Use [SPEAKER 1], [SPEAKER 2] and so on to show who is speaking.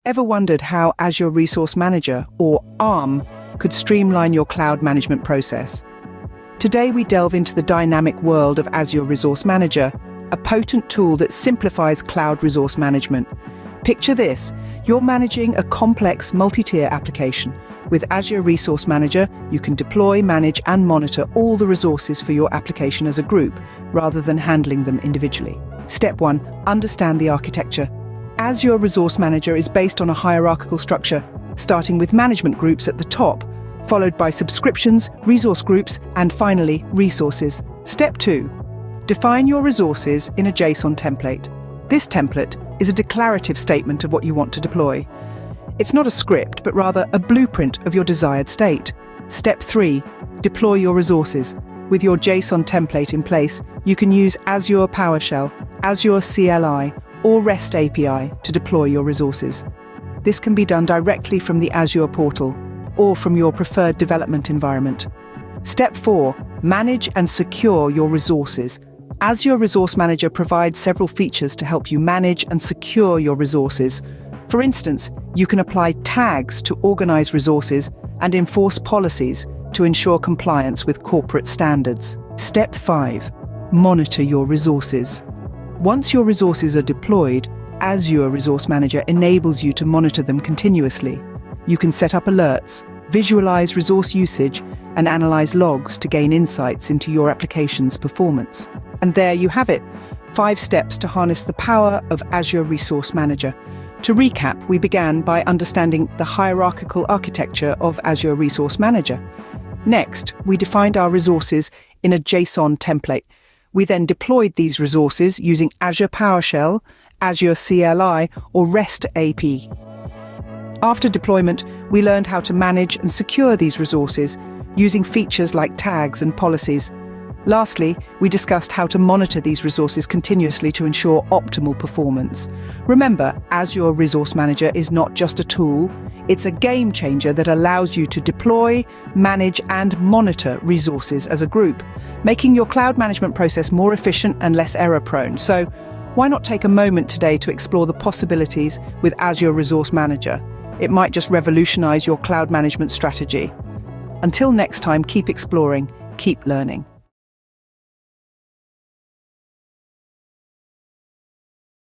[SPEAKER 1] Ever wondered how Azure Resource Manager, or ARM, could streamline your cloud management process? Today we delve into the dynamic world of Azure Resource Manager, a potent tool that simplifies cloud resource management. Picture this: you're managing a complex multi-tier application. With Azure Resource Manager, you can deploy, manage, and monitor all the resources for your application as a group, rather than handling them individually. Step 1. Understand the architecture. Azure Resource Manager is based on a hierarchical structure, starting with management groups at the top, followed by subscriptions, resource groups, and finally, resources. Step 2. Define your resources in a JSON template. This template is a declarative statement of what you want to deploy. It's not a script, but rather a blueprint of your desired state. Step 3. Deploy your resources. With your JSON template in place, you can use Azure PowerShell, Azure CLI, or REST API to deploy your resources. This can be done directly from the Azure portal or from your preferred development environment. Step 4. Manage and secure your resources. Azure Resource Manager provides several features to help you manage and secure your resources. For instance, you can apply tags to organize resources and enforce policies to ensure compliance with corporate standards. Step 5. Monitor your resources. Once your resources are deployed, Azure Resource Manager enables you to monitor them continuously. You can set up alerts, visualize resource usage, and analyze logs to gain insights into your application's performance. And there you have it, 5 steps to harness the power of Azure Resource Manager. To recap, we began by understanding the hierarchical architecture of Azure Resource Manager. Next, we defined our resources in a JSON template. We then deployed these resources using Azure PowerShell, Azure CLI, or REST API. After deployment, we learned how to manage and secure these resources using features like tags and policies. Lastly, we discussed how to monitor these resources continuously to ensure optimal performance. Remember, Azure Resource Manager is not just a tool, it's a game changer that allows you to deploy, manage, and monitor resources as a group, making your cloud management process more efficient and less error-prone. So, why not take a moment today to explore the possibilities with Azure Resource Manager? It might just revolutionize your cloud management strategy. Until next time, keep exploring, keep learning.